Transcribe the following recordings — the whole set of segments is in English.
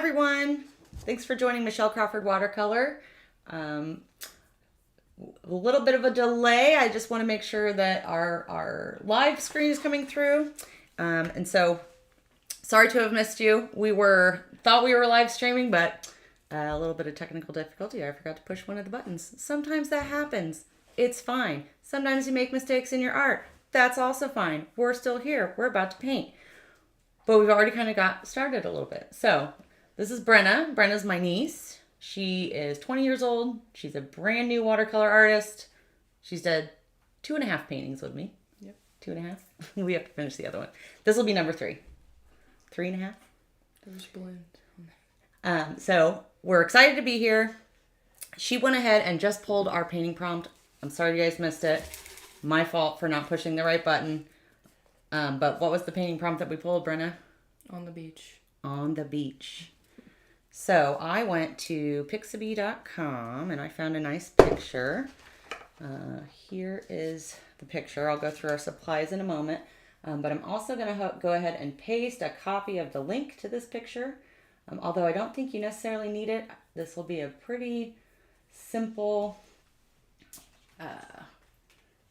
everyone. Thanks for joining Michelle Crawford Watercolor. A little bit of a delay. I just want to make sure that our live screen is coming through. And so, sorry to have missed you. Thought we were live streaming, but a little bit of technical difficulty. I forgot to push one of the buttons. Sometimes that happens. It's fine. Sometimes you make mistakes in your art. That's also fine. We're still here. We're about to paint. But we've already kind of got started a little bit. So this is Brenna. Brenna's my niece. She is 20 years old. She's a brand new watercolor artist. She's did 2.5 paintings with me. Yep. 2.5. We have to finish the other one. This will be number 3. 3.5. There's blend. So we're excited to be here. She went ahead and just pulled our painting prompt. I'm sorry you guys missed it. My fault for not pushing the right button. But what was the painting prompt that we pulled, Brenna? On the beach. On the beach. So I went to pixabay.com and I found a nice picture. Here is the picture. I'll go through our supplies in a moment. But I'm also going to go ahead and paste a copy of the link to this picture. Although I don't think you necessarily need it. This will be a pretty simple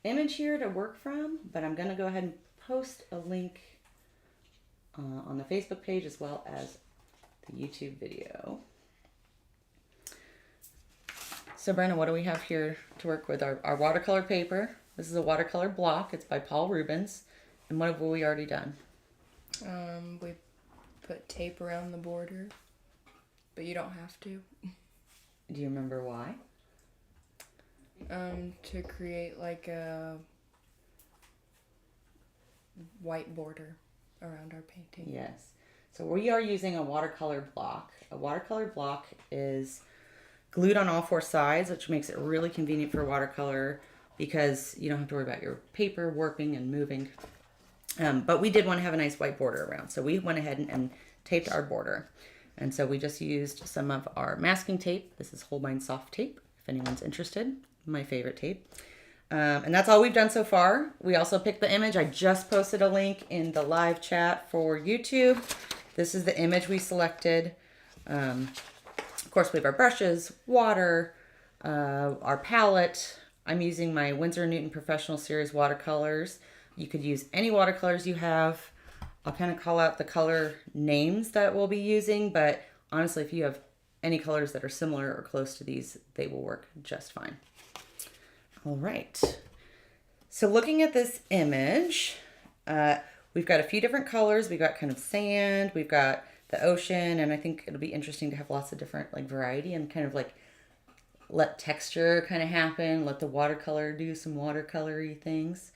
image here to work from. But I'm going to go ahead and post a link on the Facebook page as well as the YouTube video. So Brenna, what do we have here to work with? Our watercolor paper. This is a watercolor block. It's by Paul Rubens. And what have we already done? We put tape around the border, but you don't have to. Do you remember why? To create like a white border around our painting. Yes. So we are using a watercolor block. A watercolor block is glued on all 4 sides, which makes it really convenient for watercolor because you don't have to worry about your paper warping and moving. But we did want to have a nice white border around. So we went ahead and taped our border. And so we just used some of our masking tape. This is Holbein soft tape, if anyone's interested. My favorite tape. And that's all we've done so far. We also picked the image. I just posted a link in the live chat for YouTube. This is the image we selected. Of course, we have our brushes, water, our palette. I'm using my Winsor & Newton Professional Series watercolors. You could use any watercolors you have. I'll kind of call out the color names that we'll be using, but honestly, if you have any colors that are similar or close to these, they will work just fine. All right. So looking at this image, we've got a few different colors. We've got kind of sand, we've got the ocean, and I think it'll be interesting to have lots of different like variety and kind of like let texture kind of happen, let the watercolor do some watercolory things.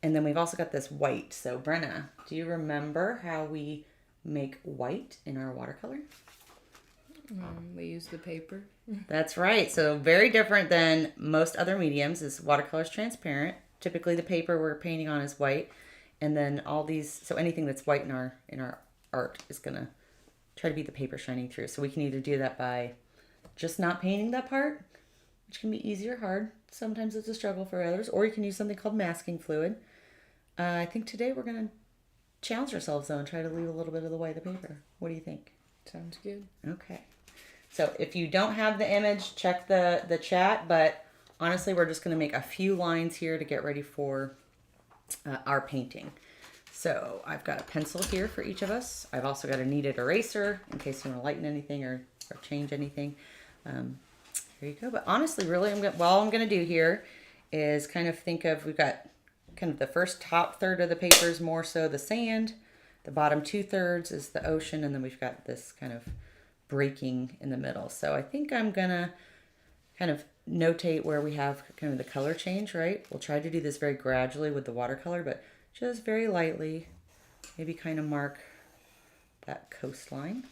And then we've also got this white. So Brenna, do you remember how we make white in our watercolor? We use the paper. That's right. So very different than most other mediums. Is watercolor is transparent. Typically the paper we're painting on is white. And then all these, so anything that's white in our art is going to try to be the paper shining through. So we can either do that by just not painting that part, which can be easy or hard. Sometimes it's a struggle for others. Or you can use something called masking fluid. I think today we're going to challenge ourselves though and try to leave a little bit of the white of the paper. What do you think? Sounds good. Okay. So if you don't have the image, check the chat. But honestly, we're just going to make a few lines here to get ready for our painting. So I've got a pencil here for each of us. I've also got a kneaded eraser in case you want to lighten anything or change anything. Here you go. But honestly, really, all I'm going to do here is kind of think of, we've got kind of the first top third of the paper is more so the sand. The bottom 2/3 is the ocean. And then we've got this kind of breaking in the middle. So I think I'm going to kind of notate where we have kind of the color change, right? We'll try to do this very gradually with the watercolor, but just very lightly, maybe kind of mark that coastline.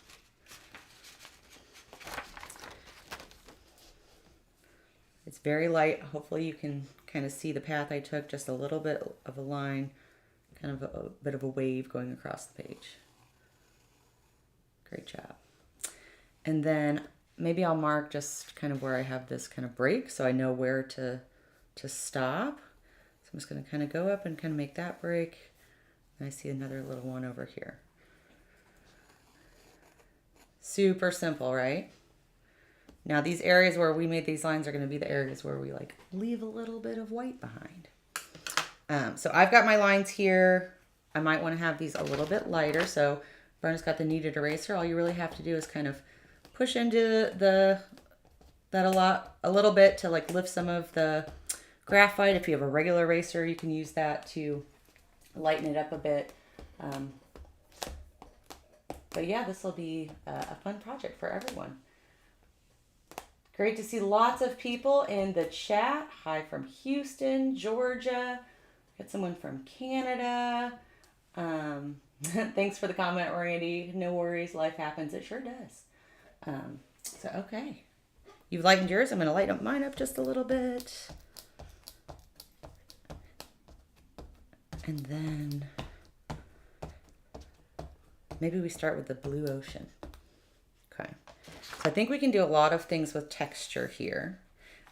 It's very light. Hopefully you can kind of see the path I took, just a little bit of a line, kind of a bit of a wave going across the page. Great job. And then maybe I'll mark just kind of where I have this kind of break so I know where to stop. So I'm just going to kind of go up and kind of make that break. And I see another little one over here. Super simple, right? Now these areas where we made these lines are going to be the areas where we like leave a little bit of white behind. So I've got my lines here. I might want to have these a little bit lighter. So Brenna's got the kneaded eraser. All you really have to do is kind of push into that a little bit to like lift some of the graphite. If you have a regular eraser, you can use that to lighten it up a bit. But yeah, this will be a fun project for everyone. Great to see lots of people in the chat. Hi from Houston, Georgia. Got someone from Canada. Thanks for the comment, Randy. No worries, life happens. It sure does. So, okay. You've lightened yours. I'm going to lighten up mine up just a little bit. And then maybe we start with the blue ocean. Okay. So I think we can do a lot of things with texture here.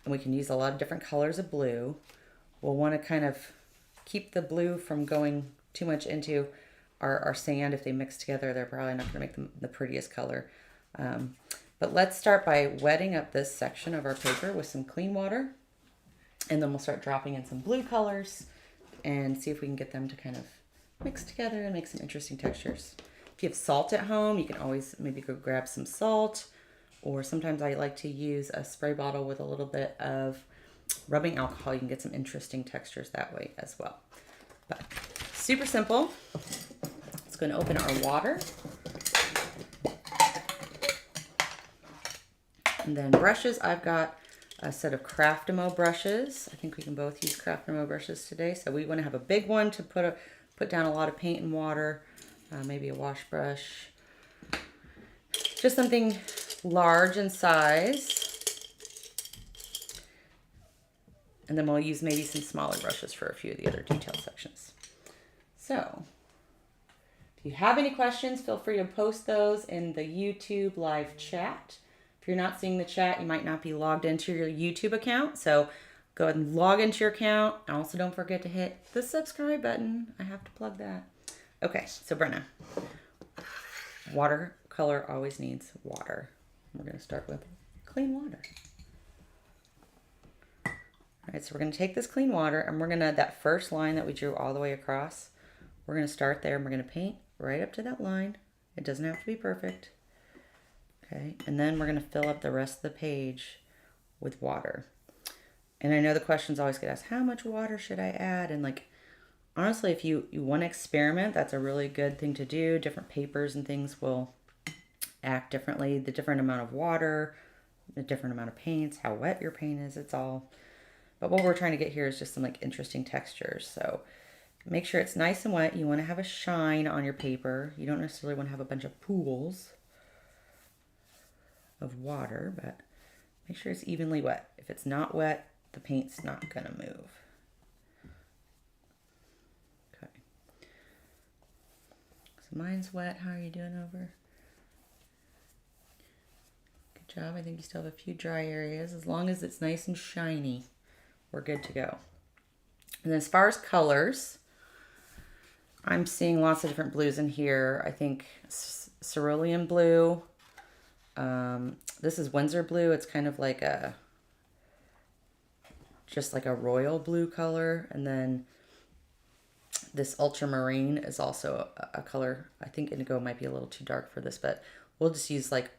And we can use a lot of different colors of blue. We'll want to kind of keep the blue from going too much into our sand. If they mix together, they're probably not going to make them the prettiest color. But let's start by wetting up this section of our paper with some clean water. And then we'll start dropping in some blue colors and see if we can get them to kind of mix together and make some interesting textures. If you have salt at home, you can always maybe go grab some salt. Or sometimes I like to use a spray bottle with a little bit of rubbing alcohol. You can get some interesting textures that way as well. But super simple. It's going to open our water. And then brushes, I've got a set of Craftimo brushes. I think we can both use Craftimo brushes today. So we want to have a big one to put down a lot of paint and water. Maybe a wash brush. Just something large in size. And then we'll use maybe some smaller brushes for a few of the other detail sections. So, if you have any questions, feel free to post those in the YouTube live chat. If you're not seeing the chat, you might not be logged into your YouTube account. So go ahead and log into your account. And also don't forget to hit the subscribe button. I have to plug that. Okay, so Brenna, watercolor always needs water. We're going to start with clean water. All right, so we're going to take this clean water and we're going to, that first line that we drew all the way across, we're going to start there and we're going to paint right up to that line. It doesn't have to be perfect. Okay, and then we're going to fill up the rest of the page with water. And I know the questions always get asked, how much water should I add? And like, honestly, if you want to experiment, that's a really good thing to do. Different papers and things will act differently. The different amount of water, the different amount of paints, how wet your paint is, it's all. But what we're trying to get here is just some like interesting textures. So make sure it's nice and wet. You want to have a shine on your paper. You don't necessarily want to have a bunch of pools of water, but make sure it's evenly wet. If it's not wet, the paint's not going to move. Okay. So mine's wet. How are you doing over? Good job. I think you still have a few dry areas. As long as it's nice and shiny, we're good to go. And then as far as colors, I'm seeing lots of different blues in here. I think cerulean blue. This is Windsor blue. It's kind of like just like a royal blue color. And then this ultramarine is also a color. I think indigo might be a little too dark for this, but we'll just use like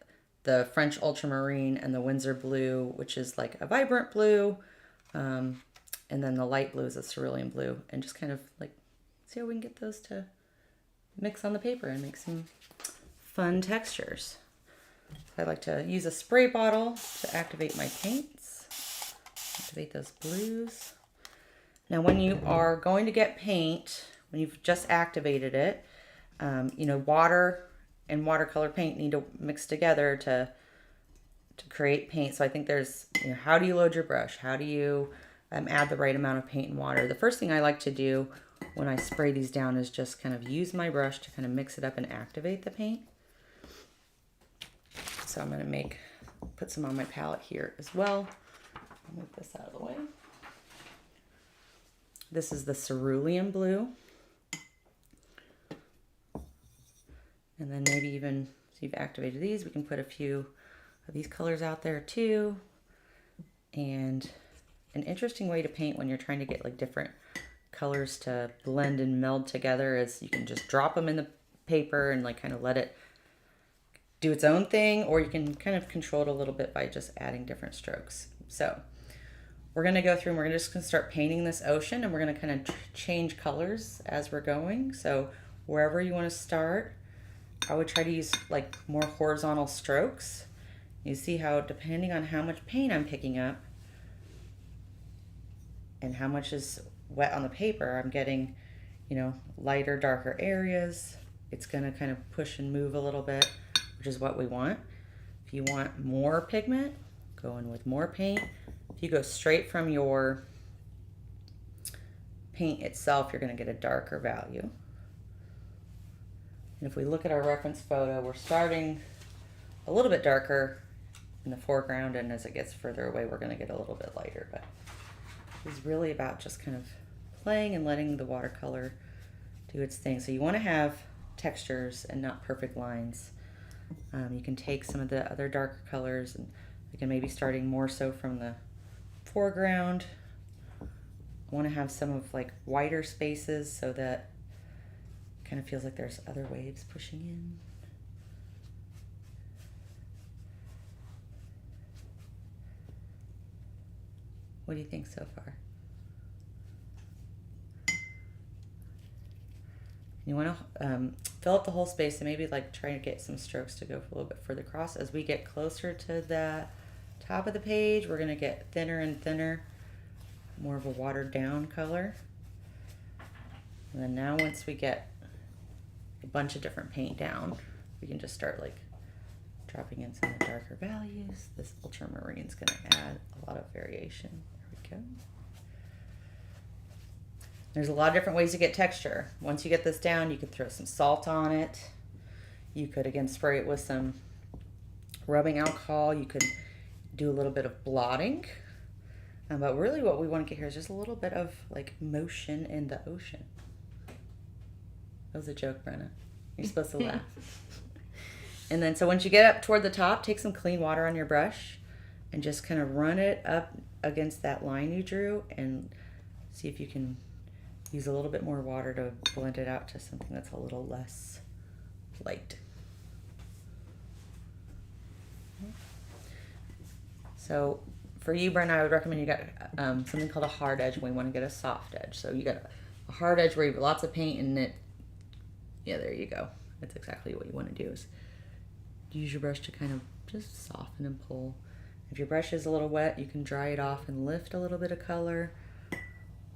the French ultramarine and the Windsor blue, which is like a vibrant blue. And then the light blue is a cerulean blue, and just kind of like see how we can get those to mix on the paper and make some fun textures. I like to use a spray bottle to activate my paints. Activate those blues. Now when you are going to get paint, when you've just activated it, water and watercolor paint need to mix together to create paint. So I think there's, how do you load your brush? How do you add the right amount of paint and water? The first thing I like to do when I spray these down is just kind of use my brush to kind of mix it up and activate the paint. So I'm going to put some on my palette here as well. I'll move this out of the way. This is the cerulean blue. And then maybe even you've activated these. We can put a few of these colors out there too. And an interesting way to paint when you're trying to get like different colors to blend and meld together is you can just drop them in the paper and like kind of let it do its own thing, or you can kind of control it a little bit by just adding different strokes. So we're going to go through and we're just going to start painting this ocean, and we're going to kind of change colors as we're going. So wherever you want to start, I would try to use like more horizontal strokes. You see how depending on how much paint I'm picking up and how much is wet on the paper, I'm getting, you know, lighter, darker areas. It's going to kind of push and move a little bit, which is what we want. If you want more pigment, go in with more paint. If you go straight from your paint itself, you're going to get a darker value. And if we look at our reference photo, we're starting a little bit darker in the foreground, and as it gets further away, we're going to get a little bit lighter. But it's really about just kind of playing and letting the watercolor do its thing. So you want to have textures and not perfect lines. You can take some of the other darker colors, and again, maybe starting more so from the foreground. I want to have some of like wider spaces so that it kind of feels like there's other waves pushing in. What do you think so far? You want to fill up the whole space and maybe like try to get some strokes to go a little bit further across. As we get closer to the top of the page, we're going to get thinner and thinner, more of a watered down color. And then now once we get a bunch of different paint down, we can just start like dropping in some of the darker values. This ultramarine is going to add a lot of variation. There we go. There's a lot of different ways to get texture. Once you get this down, you could throw some salt on it. You could, again, spray it with some rubbing alcohol. You could do a little bit of blotting. But really what we want to get here is just a little bit of like motion in the ocean. That was a joke, Brenna. You're supposed to laugh. And then so once you get up toward the top, take some clean water on your brush and just kind of run it up against that line you drew and see if you can use a little bit more water to blend it out to something that's a little less light. So for you, Brenna, I would recommend you got something called a hard edge when we want to get a soft edge. So you got a hard edge where you have lots of paint and it, yeah, there you go. That's exactly what you want to do is use your brush to kind of just soften and pull. If your brush is a little wet, you can dry it off and lift a little bit of color.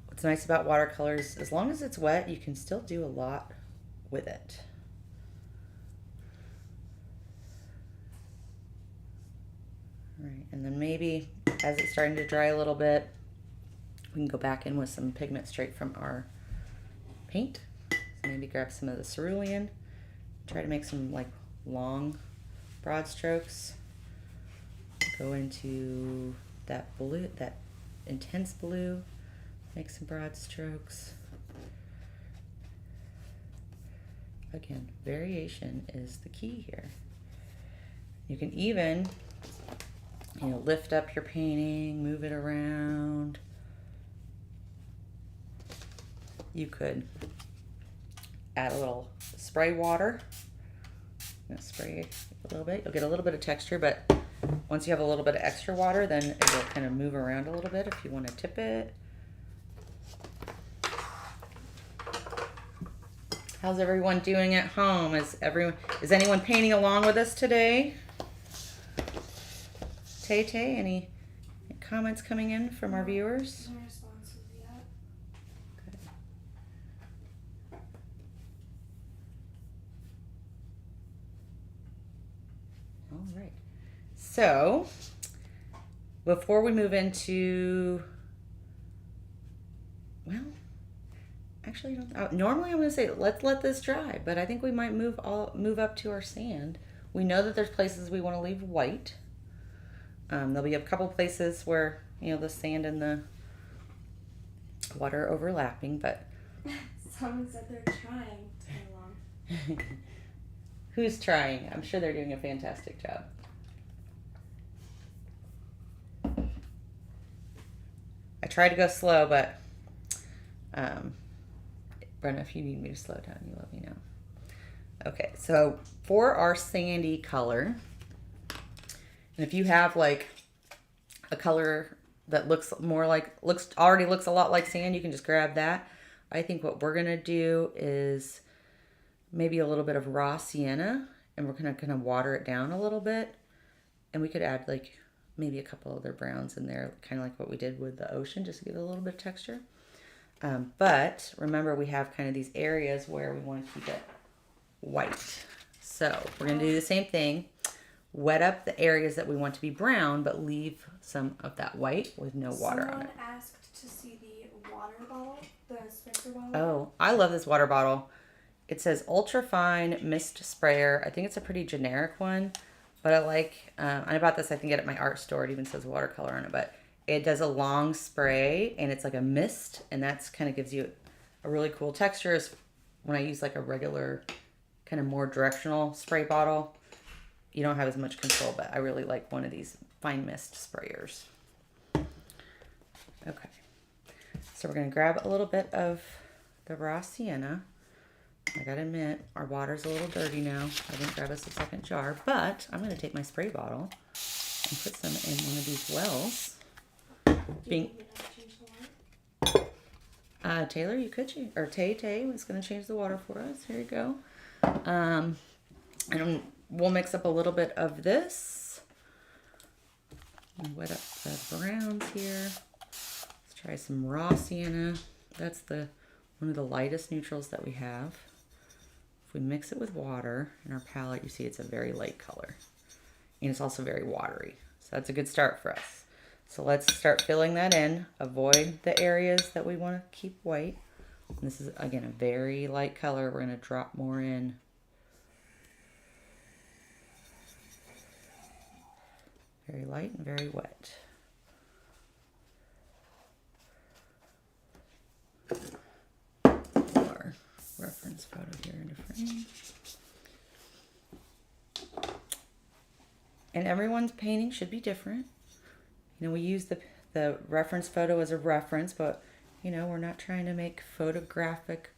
What's nice about watercolors, as long as it's wet, you can still do a lot with it. All right, and then maybe as it's starting to dry a little bit, we can go back in with some pigment straight from our paint. So maybe grab some of the cerulean, try to make some like long, broad strokes. Go into that blue, that intense blue. Make some broad strokes. Again, variation is the key here. You can even, you know, lift up your painting, move it around. You could add a little spray water. I'm gonna spray a little bit. You'll get a little bit of texture, but once you have a little bit of extra water, then it will kind of move around a little bit if you want to tip it. How's everyone doing at home? Is anyone painting along with us today? Tay, any comments coming in from our viewers? No responses yet. Good. All right. So, before we move into, well, actually, normally I'm going to say let's let this dry, but I think we might move up to our sand. We know that there's places we want to leave white. There'll be a couple places where, you know, the sand and the water are overlapping, but Someone said they're trying too long. Who's trying? I'm sure they're doing a fantastic job. I try to go slow, but Brenna, if you need me to slow down, you let me know. Okay, so for our sandy color, and if you have like a color that already looks a lot like sand, you can just grab that. I think what we're gonna do is maybe a little bit of raw sienna, and we're gonna kind of water it down a little bit, and we could add like maybe a couple other browns in there, kind of like what we did with the ocean, just to give it a little bit of texture. But remember, we have kind of these areas where we want to keep it white. So we're going to do the same thing. Wet up the areas that we want to be brown, but leave some of that white with no water on it. Someone asked to see the water bottle, the Spencer bottle. Oh, I love this water bottle. It says Ultra Fine Mist Sprayer. I think it's a pretty generic one, but I like, I bought this, I think, at my art store. It even says watercolor on it, but it does a long spray, and it's like a mist, and that's kind of gives you a really cool texture. Is when I use like a regular kind of more directional spray bottle, you don't have as much control, but I really like one of these fine mist sprayers. Okay, so we're going to grab a little bit of the raw sienna. I gotta admit, our water's a little dirty now. I didn't grab us a second jar, but I'm going to take my spray bottle and put some in one of these wells. Taylor, you could change, or Tay was going to change the water for us. Here you go. And we'll mix up a little bit of this. And wet up the browns here. Let's try some raw sienna. That's one of the lightest neutrals that we have. If we mix it with water in our palette, you see it's a very light color. And it's also very watery. So that's a good start for us. So let's start filling that in. Avoid the areas that we want to keep white. And this is, again, a very light color. We're going to drop more in. Very light and very wet. Our reference photo here in the frame. And everyone's painting should be different. You know, we use the reference photo as a reference, but, you know, we're not trying to make photographic,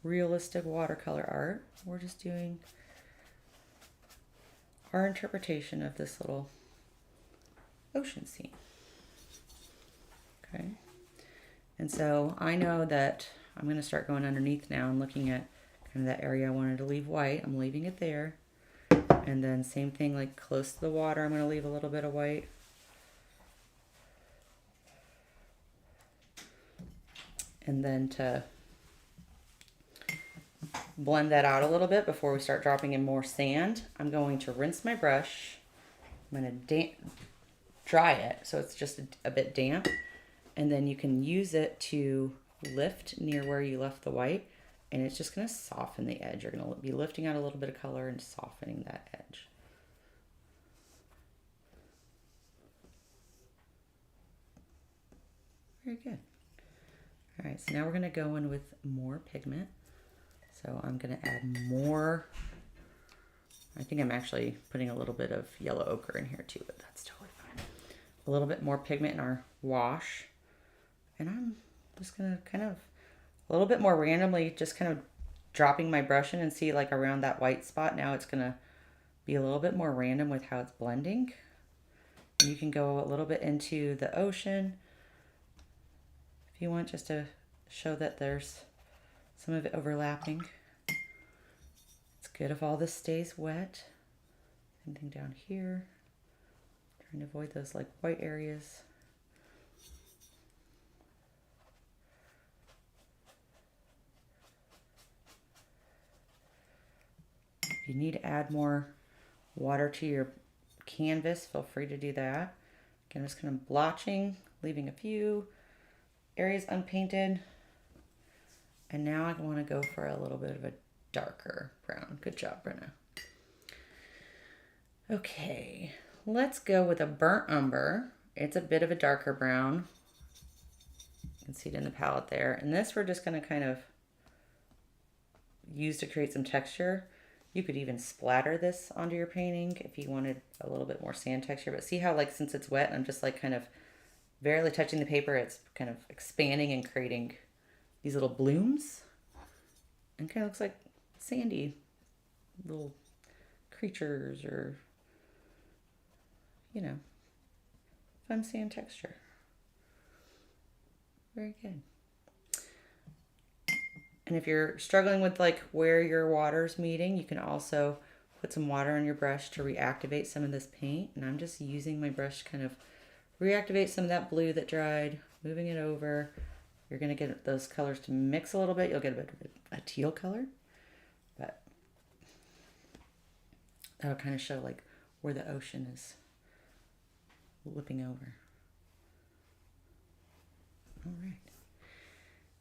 realistic watercolor art. We're just doing our interpretation of this little ocean scene. Okay. And so I know that I'm going to start going underneath now and looking at kind of that area I wanted to leave white. I'm leaving it there. And then same thing, like close to the water, I'm going to leave a little bit of white. And then to blend that out a little bit before we start dropping in more sand, I'm going to rinse my brush. I'm going to dry it so it's just a bit damp. And then you can use it to lift near where you left the white. And it's just going to soften the edge. You're going to be lifting out a little bit of color and softening that edge. Very good. All right, so now we're going to go in with more pigment. So I'm going to add more. I think I'm actually putting a little bit of yellow ochre in here too, but that's totally fine. A little bit more pigment in our wash. And I'm just going to kind of, a little bit more randomly, just kind of dropping my brush in and see like around that white spot. Now it's going to be a little bit more random with how it's blending. And you can go a little bit into the ocean if you want, just to show that there's some of it overlapping. It's good if all this stays wet. Same thing down here. Trying to avoid those like white areas. If you need to add more water to your canvas, feel free to do that. Again, I'm just kind of blotching, leaving a few areas unpainted. And now I want to go for a little bit of a darker brown. Good job, Brenna. Okay, let's go with a burnt umber. It's a bit of a darker brown. You can see it in the palette there. And this we're just going to kind of use to create some texture. You could even splatter this onto your painting if you wanted a little bit more sand texture. But see how, like, since it's wet, I'm just like kind of barely touching the paper, it's kind of expanding and creating these little blooms. And kind of looks like sandy little creatures or, you know, fun sand texture. Very good. And if you're struggling with like where your water's meeting, you can also put some water on your brush to reactivate some of this paint. And I'm just using my brush to kind of reactivate some of that blue that dried, moving it over. You're going to get those colors to mix a little bit. You'll get a bit of a teal color, but that'll kind of show like where the ocean is whipping over. All right.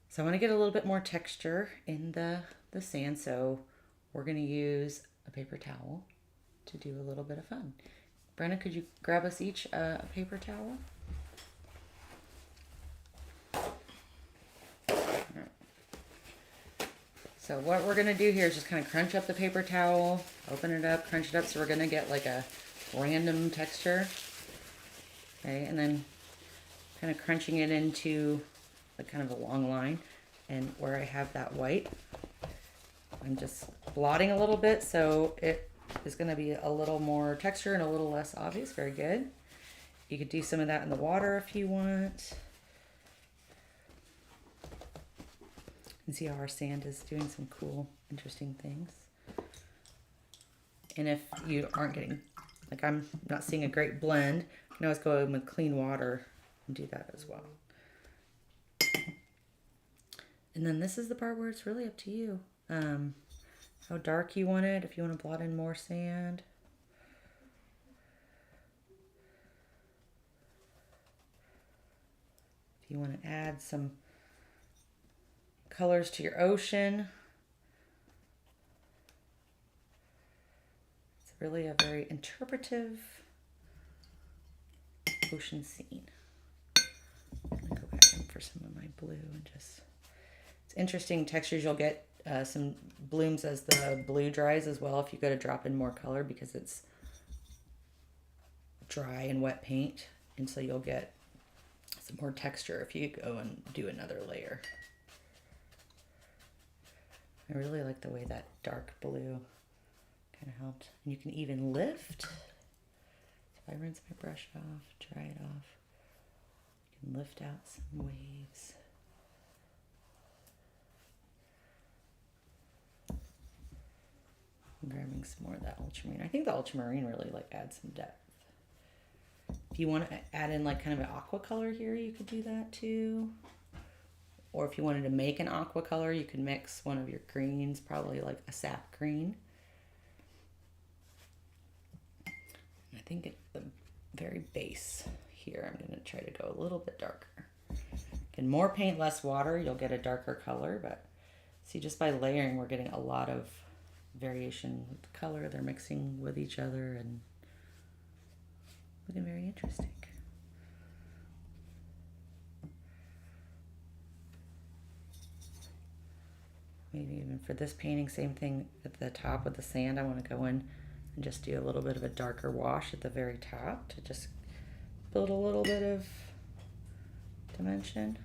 So I want to get a little bit more texture in the sand, so we're going to use a paper towel to do a little bit of fun. Brenna, could you grab us each a paper towel? All right. So what we're going to do here is just kind of crunch up the paper towel, open it up, crunch it up, so we're going to get like a random texture. Okay, and then kind of crunching it into kind of a long line, and where I have that white, I'm just blotting a little bit so it is going to be a little more texture and a little less obvious. Very good. You could do some of that in the water if you want. And see how our sand is doing some cool, interesting things. And if you aren't getting, like I'm not seeing a great blend, you can always go in with clean water and do that as well. And then this is the part where it's really up to you. How dark you want it, if you want to blot in more sand. If you want to add some colors to your ocean. It's really a very interpretive ocean scene. I'm going to go back in for some of my blue and just... It's interesting textures. You'll get some blooms as the blue dries as well if you go to drop in more color, because it's dry and wet paint, and so you'll get some more texture if you go and do another layer. I really like the way that dark blue kind of helped. And you can even lift. So if I rinse my brush off, dry it off, you can lift out some waves. I'm grabbing some more of that ultramarine. I think the ultramarine really like adds some depth. If you want to add in like kind of an aqua color here, you could do that too. Or if you wanted to make an aqua color, you could mix one of your greens, probably like a sap green. And I think at the very base here, I'm going to try to go a little bit darker. And more paint, less water, you'll get a darker color. But see, just by layering, we're getting a lot of variation with the color. They're mixing with each other and looking very interesting. Maybe even for this painting, same thing at the top with the sand. I want to go in and just do a little bit of a darker wash at the very top to just build a little bit of dimension.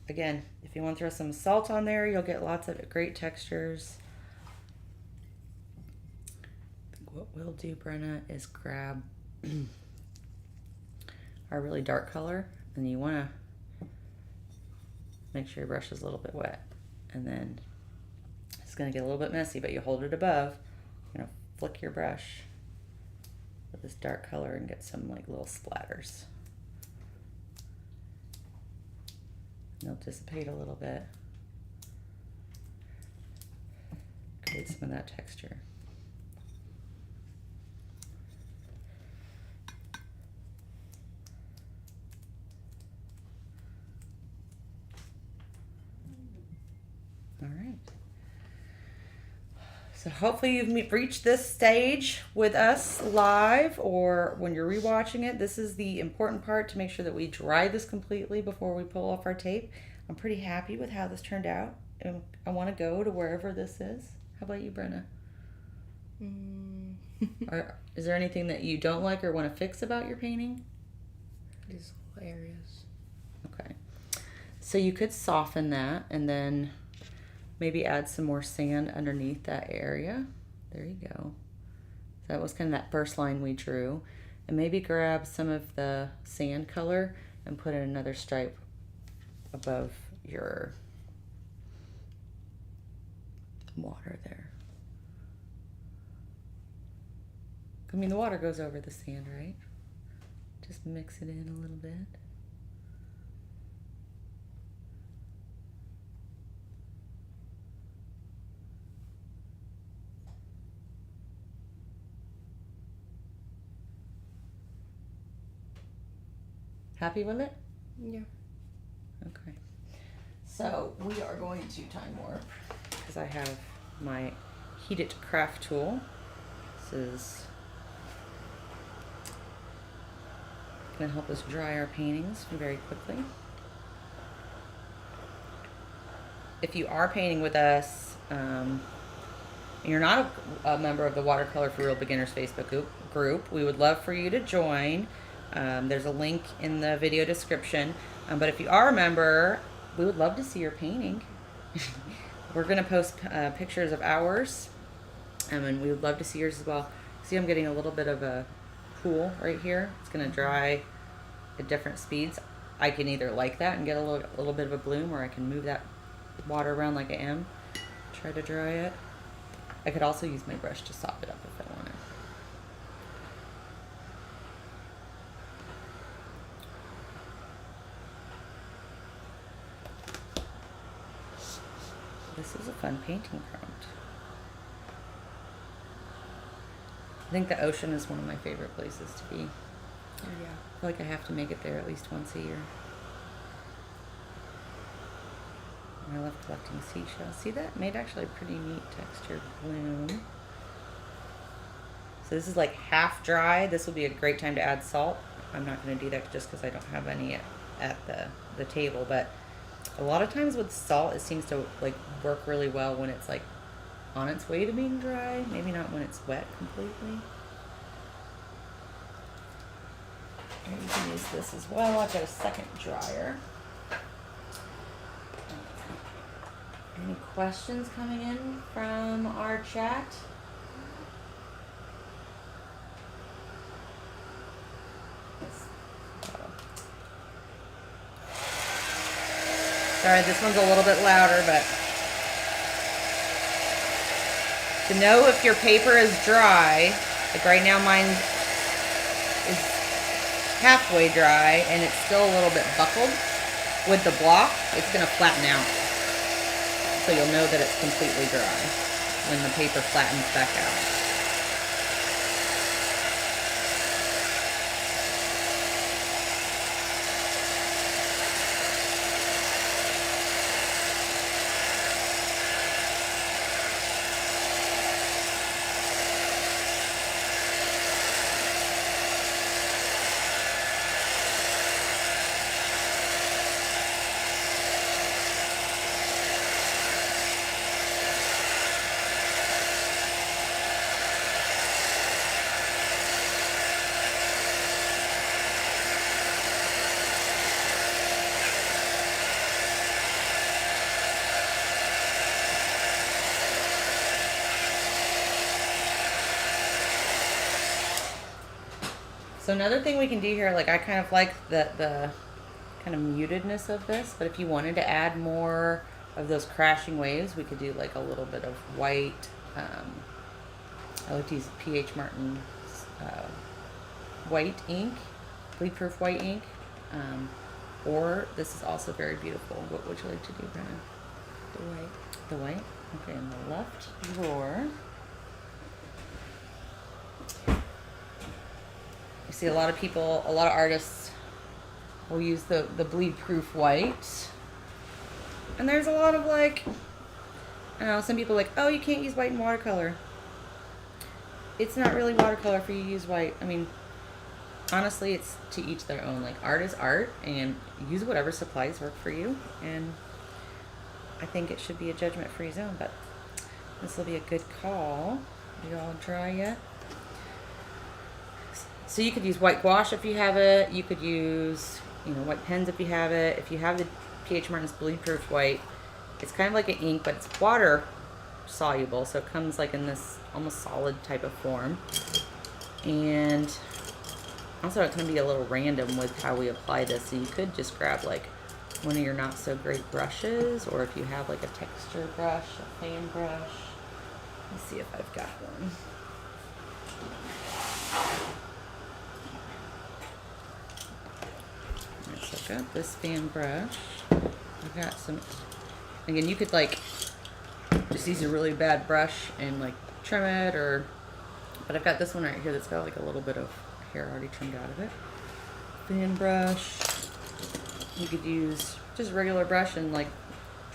Again, if you want to throw some salt on there, you'll get lots of great textures. I think what we'll do, Brenna, is grab our really dark color, and you want to make sure your brush is a little bit wet. And then it's going to get a little bit messy, but you hold it above. You're going to flick your brush with this dark color and get some like little splatters. They'll dissipate a little bit. Create some of that texture. All right. So hopefully you've reached this stage with us live, or when you're rewatching it. This is the important part, to make sure that we dry this completely before we pull off our tape. I'm pretty happy with how this turned out. And I want to go to wherever this is. How about you, Brenna? Is there anything that you don't like or want to fix about your painting? It's hilarious. Okay. So you could soften that and then maybe add some more sand underneath that area. There you go. So that was kind of that first line we drew. And maybe grab some of the sand color and put in another stripe above your water there. I mean, the water goes over the sand, right? Just mix it in a little bit. Happy with it? Yeah. Okay. So we are going to time warp because I have my heated craft tool. This is going to help us dry our paintings very quickly. If you are painting with us, and you're not a member of the Watercolor for Real Beginners Facebook group, we would love for you to join. There's a link in the video description. But if you are a member, we would love to see your painting. We're going to post pictures of ours, and we would love to see yours as well. See, I'm getting a little bit of a pool right here. It's going to dry at different speeds. I can either like that and get a little bit of a bloom, or I can move that water around like I am, try to dry it. I could also use my brush to sop it up if I wanted. This is a fun painting prompt. I think the ocean is one of my favorite places to be. Yeah. I feel like I have to make it there at least once a year. And I love collecting seashells. See, that made actually a pretty neat textured bloom. So this is like half dry. This will be a great time to add salt. I'm not going to do that just because I don't have any at the table, but a lot of times with salt, it seems to like work really well when it's like on its way to being dry. Maybe not when it's wet completely. And you can use this as well. I've got a second dryer. Any questions coming in from our chat? Sorry, this one's a little bit louder, but to know if your paper is dry, like right now mine is halfway dry and it's still a little bit buckled with the block, it's going to flatten out. So you'll know that it's completely dry when the paper flattens back out. So another thing we can do here, like I kind of like the kind of mutedness of this, but if you wanted to add more of those crashing waves, we could do like a little bit of white. I like to use P.H. Martin's white ink, bleed-proof white ink. Or this is also very beautiful. What would you like to do, Brenna? The white. The white? Okay, in the left drawer. You see a lot of people, a lot of artists will use the bleed-proof white. And there's a lot of like, I don't know, some people are like, oh, you can't use white in watercolor. It's not really watercolor if you use white. I mean, honestly, it's to each their own. Like, art is art, and use whatever supplies work for you. And I think it should be a judgment-free zone, but this will be a good call. Are you all dry yet? So you could use white gouache if you have it. You could use, white pens if you have it. If you have the P.H. Martin's Bleed-Proof White, it's kind of like an ink, but it's water soluble, so it comes like in this almost solid type of form. And also it's going to be a little random with how we apply this, so you could just grab like one of your not so great brushes, or if you have like a texture brush, a fan brush. Let's see if I've got one. Alright, so I've got this fan brush. I've got some, again, you could like just use a really bad brush and like trim it, but I've got this one right here that's got like a little bit of hair already trimmed out of it. Fan brush. You could use just a regular brush and like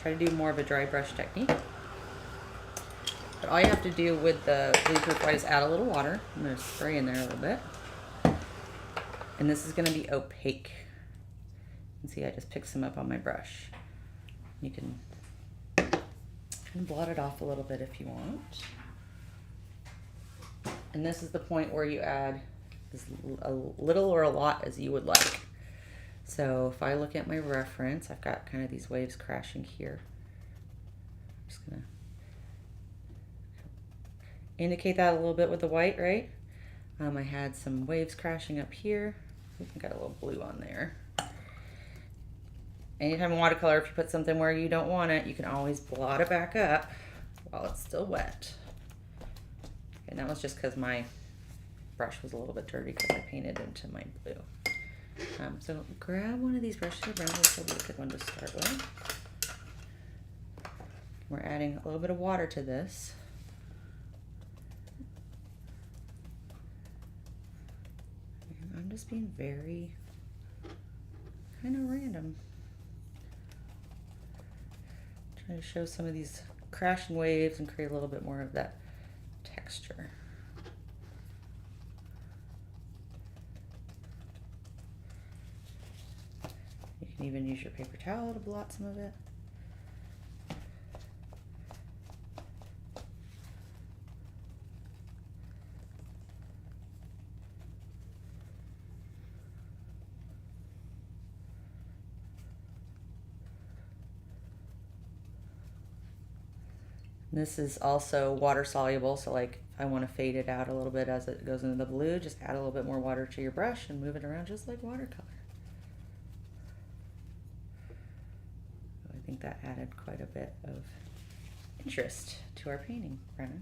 try to do more of a dry brush technique. But all you have to do with the Bleed-Proof White is add a little water. I'm going to spray in there a little bit. And this is going to be opaque. You can see I just picked some up on my brush. You can blot it off a little bit if you want. And this is the point where you add as a little or a lot as you would like. So if I look at my reference, I've got kind of these waves crashing here. I'm just gonna indicate that a little bit with the white, right? I had some waves crashing up here. I got a little blue on there. Anytime in watercolor, if you put something where you don't want it, you can always blot it back up while it's still wet. And that was just because my brush was a little bit dirty because I painted into my blue. So grab one of these brushes. This will be a good one to start with. We're adding a little bit of water to this. And I'm just being very kind of random. Trying to show some of these crashing waves and create a little bit more of that texture. You can even use your paper towel to blot some of it. This is also water soluble, so like I want to fade it out a little bit as it goes into the blue. Just add a little bit more water to your brush and move it around just like watercolor. I think that added quite a bit of interest to our painting, Brenna.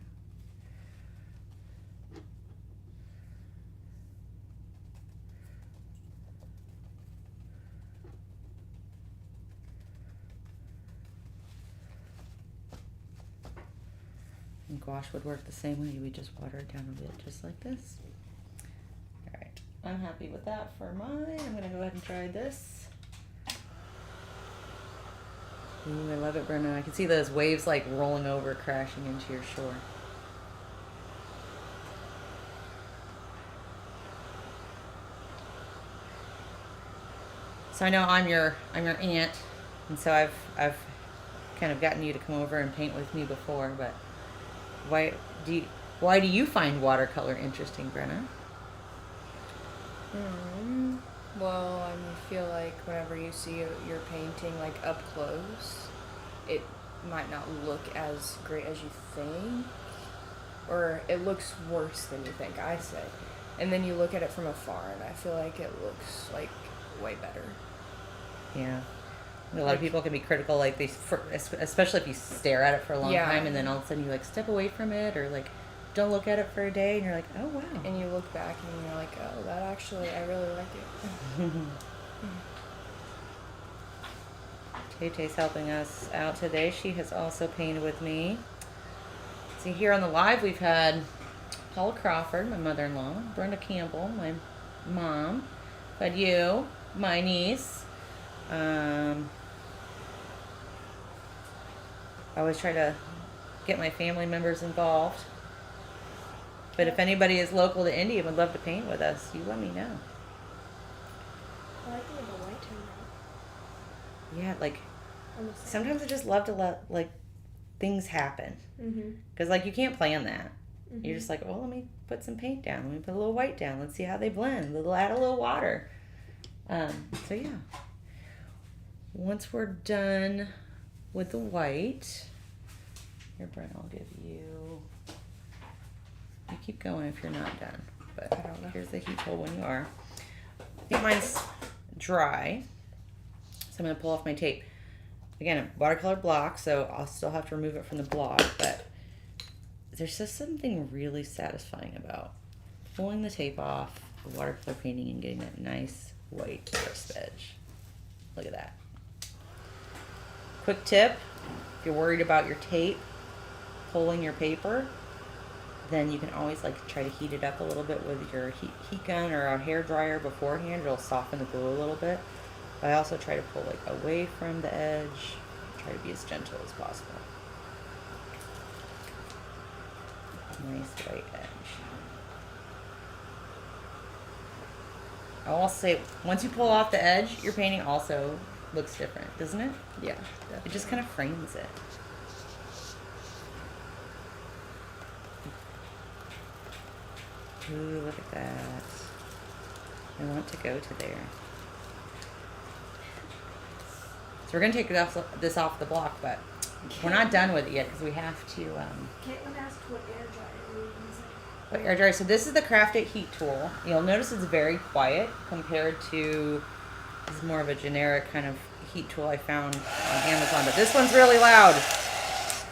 And gouache would work the same way. We just water it down a bit, just like this. All right, I'm happy with that for mine. I'm gonna go ahead and try this. Ooh, I love it, Brenna. I can see those waves like rolling over, crashing into your shore. So I know I'm your aunt, and so I've kind of gotten you to come over and paint with me before, but why do you find watercolor interesting, Brenna? Well, I feel like whenever you see your painting like up close, it might not look as great as you think, or it looks worse than you think, I say. And then you look at it from afar, and I feel like it looks like way better. Yeah. A lot of people can be critical, like especially if you stare at it for a long time, and then all of a sudden you like step away from it, or like don't look at it for a day, and you're like, oh wow. And you look back and you're like, oh, that actually, I really like it. Tay-Tay's helping us out today. She has also painted with me. See, here on the live we've had Michelle Crawford, my mother-in-law, Brenda Campbell, my mom, but you, my niece. I always try to get my family members involved. But if anybody is local to Indy and would love to paint with us, you let me know. Yeah, like On the side. sometimes I just love to let like things happen. Mm-hmm. Because like you can't plan that. Mm-hmm. You're just like, oh, let me put some paint down. Let me put a little white down. Let's see how they blend. We'll add a little water. So yeah. Once we're done with the white, here, Brenna, I'll give you. You keep going if you're not done. But I don't know. here's the heat tool when you are. I think mine's dry, so I'm gonna pull off my tape. Again, a watercolor block, so I'll still have to remove it from the block, but there's just something really satisfying about pulling the tape off, the watercolor painting, and getting that nice white crisp edge. Look at that. Quick tip, if you're worried about your tape pulling your paper, then you can always like try to heat it up a little bit with your heat gun or a hair dryer beforehand. It'll soften the glue a little bit. But I also try to pull like away from the edge. Try to be as gentle as possible. Nice white edge. I will say, once you pull off the edge, your painting also looks different, doesn't it? Yeah. It just kind of frames it. Ooh, look at that. I want to go to there. So we're going to take this off the block, but we're not done with it yet because we have to... Caitlin asked what air dryer you're using. What air dryer? So this is the Craft It heat tool. You'll notice it's very quiet compared to... This is more of a generic kind of heat tool I found on Amazon, but this one's really loud.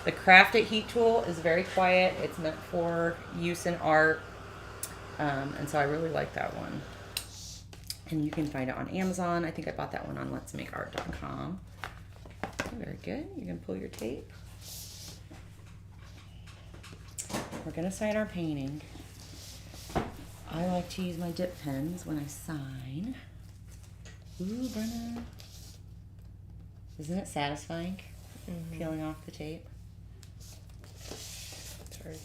The Craft It heat tool is very quiet. It's meant for use in art. And so I really like that one. And you can find it on Amazon. I think I bought that one on letsmakeart.com. Very good. You're going to pull your tape. We're going to sign our painting. I like to use my dip pens when I sign. Ooh, Brenna. Isn't it satisfying? Mm-hmm. Peeling off the tape. Sorry.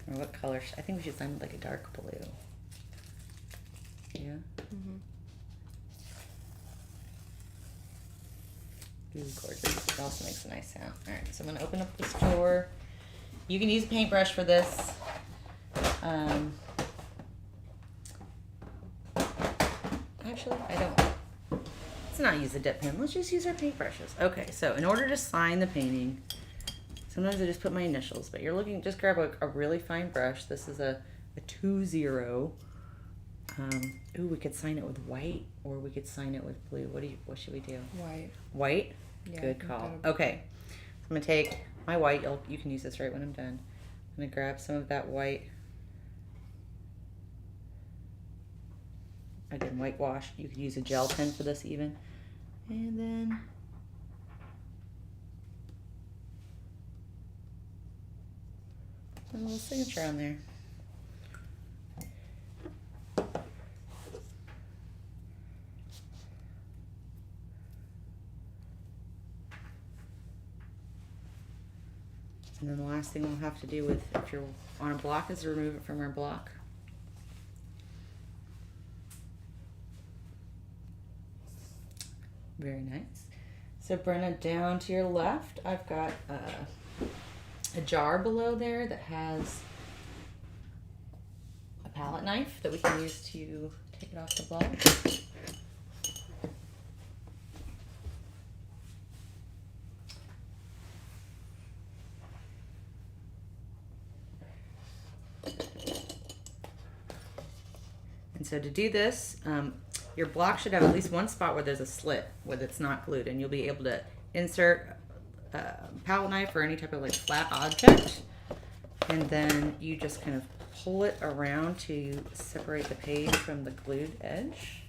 Or what color? I think we should sign with like a dark blue. Yeah? Mm-hmm. Ooh, gorgeous. It also makes a nice sound. Alright, so I'm going to open up this drawer. You can use a paintbrush for this. Actually, I don't. Let's not use a dip pen. Let's just use our paintbrushes. Okay, so in order to sign the painting, sometimes I just put my initials, but you're looking, just grab a really fine brush. This is a 2-0. Ooh, we could sign it with white, or we could sign it with blue. What should we do? White. White? Yeah, Good call. Okay. So I'm going to take my white. You can use this right when I'm done. I'm going to grab some of that white. Again, whitewash. You could use a gel pen for this even. And then a little signature on there. And then the last thing we'll have to do with, if you're on a block, is to remove it from our block. Very nice. So Brenna, down to your left, I've got a jar below there that has a palette knife that we can use to take it off the block. And so to do this, your block should have at least one spot where there's a slit where it's not glued, and you'll be able to insert a palette knife or any type of like flat object, and then you just kind of pull it around to separate the page from the glued edge.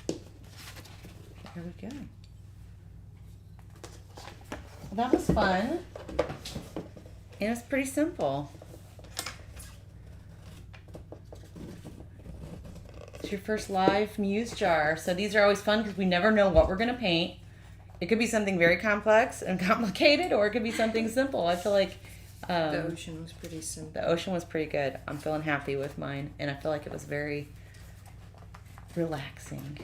There we go. Well, that was fun. And it's pretty simple. It's your first live Muse Jar. So these are always fun because we never know what we're going to paint. It could be something very complex and complicated, or it could be something simple. I feel like The ocean was pretty simple. The ocean was pretty good. I'm feeling happy with mine, and I feel like it was very relaxing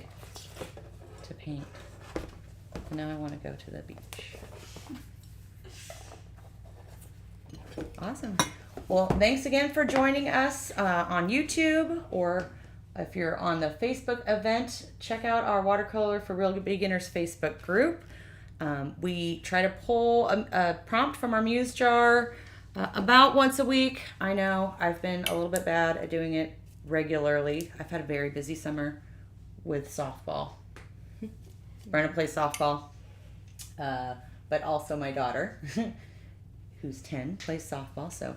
to paint. Now I want to go to the beach. Awesome. Well, thanks again for joining us on YouTube, or if you're on the Facebook event, check out our Watercolor for Real Beginners Facebook group. We try to pull a prompt from our Muse Jar about once a week. I know I've been a little bit bad at doing it regularly. I've had a very busy summer with softball. Brenna plays softball, but also my daughter, who's 10, plays softball. So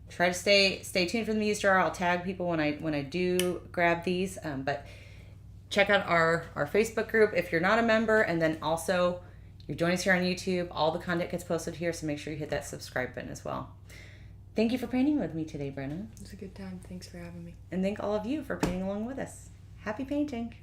try to stay tuned for the Muse Jar. I'll tag people when I do grab these. But check out our Facebook group if you're not a member, and then also you're joining us here on YouTube. All the content gets posted here, so make sure you hit that subscribe button as well. Thank you for painting with me today, Brenna. It was a good time. Thanks for having me. And thank all of you for painting along with us. Happy painting.